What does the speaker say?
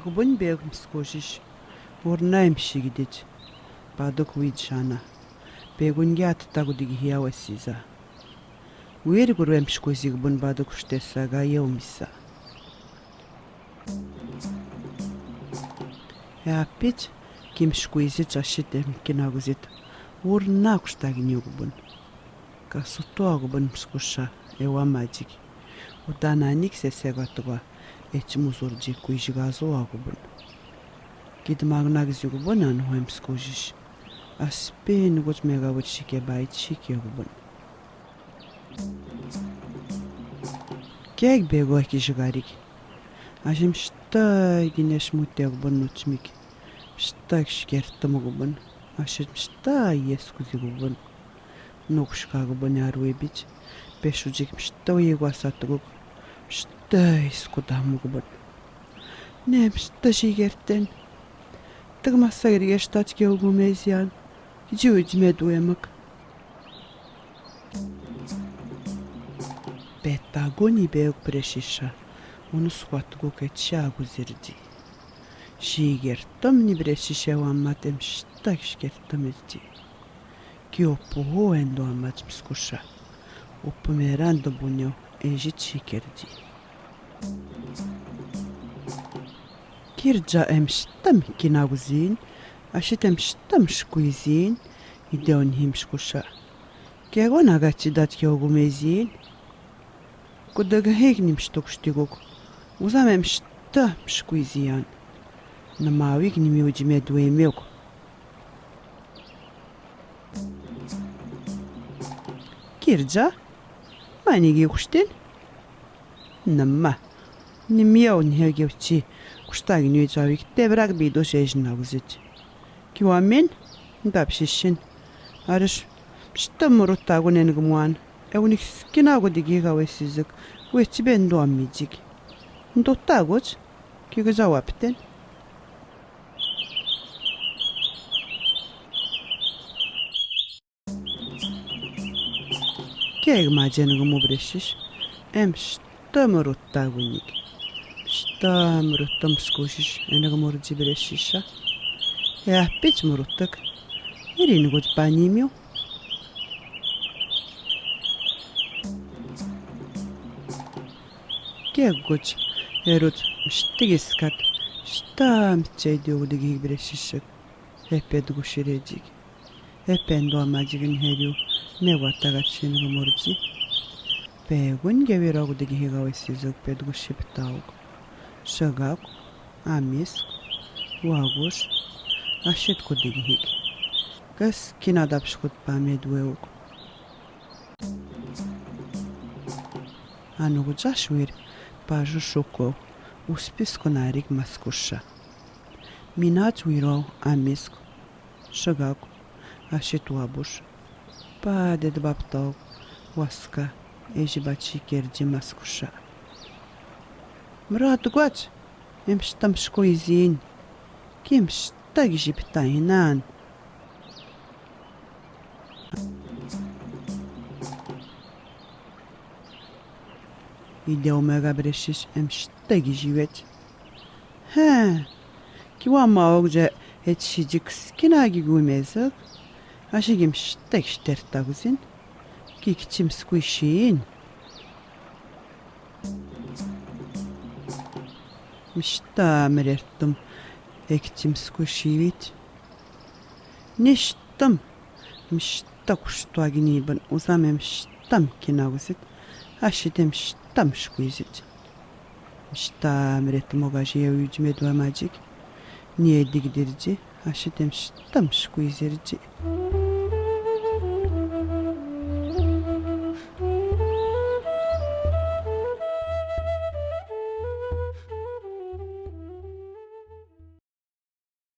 Agubun beğim skoşiş. Ornayım şigidit. Baduk vidşana. Beğun yat tagudigi hiyawasiza. Uyer gurem şkozik bun baduk ştessa gayevmisa. Yapit kim şkoizi çaşitem kinaguzit. Ornak ştagin yokbun. Kasutu agubun skuşa ewamajik. Udananik sesegatuga. Etçimuzurci kuyjigazo agubun. Gidmagnagiz yokbun anhuem skojiş. Aspin guç megavut şike bayit şike yokbun. Kek bego kişigarik. Aşım ştay güneş mutte yokbun nuçmik. Ştay şkerttim yokbun. Aşım ştay yeskuzi yokbun. Nokşka yokbun yarwebiç. Beşucik ştay yegwasat yokbun. Ştay skudam yokbun. Nem ştay şigertten. Tıgmasa gerge ştat ki yokbumezyan. Hici ucime duyamak. Betagoni beog preşişa. Onu suatgu keça guzirdi. Şigertim ni preşişe vammatem ştak şkertim ezdi. Ki opuhu endo ammaç pskuşa. Opu merando bunyo ejit şikerdi. Kirca emştam kinaguzin. Aşitem ştam şkuizin. İdeon him şkuşa. Kegon agachidat kyogumezin. Kudaga hegnim ştokştigok. Uzamem ştam şkuizian. Namavik nimi ucime duem yok. Kirca? Manigi kuştin? Namma. Nimiyaw nihegevçi. Kuştagin yücavik devrak bido şejin aguzit. Kiwamin? Dapşişin. Arış. Ştam muruttagun enigmuan. Eunik skinago digiga wesizik. Wechi ben doamijik. Ndottagoç. Kiga cevapten. Keg macenigmu breşiş. Em ştam muruttagunik. Ştam muruttam skoşiş. Enigmurci breşişa. Ya piç muruttak. Irini goç banimyo. Keg goç. Erut mştigiskat. Ştam çeydiyo digi breşişik. Heped goşirecik. Hepen doamajigin heryo. Mevattagaçin gumurci. Begun geviragu digi higawesizik ped goşiptawg. Şagak. Amis. Wagoş. Aşet kodigi hig. Gas kinadapşkut pamedweuk. Anuguca şuir. Paju şoko. Uspis konarik maskuşa. Minat wiro amisk. Şagak. Aşet wabuş. Paded baptaw. Waska. Ejibaçi gerci maskuşa. Murat guaç. Emştam şkoizin. Kim ştag jiptaynan. İdew mega breşiş emştag jivet. He. Kiwama ogja etşicik skinagi gumezak. Aşigim ştag ştertaguzin. Kikçim squishin. Mişta mererttim. Ektim squishivit. Niştam. Mişta kuştuaginiban. Uzamem ştam kinaguzit. Aşidem ştam şkuizit. Mişta mererttim ogajiye uyucime duamacik. Niye digdirci. Aşidem ştam şkuizirci.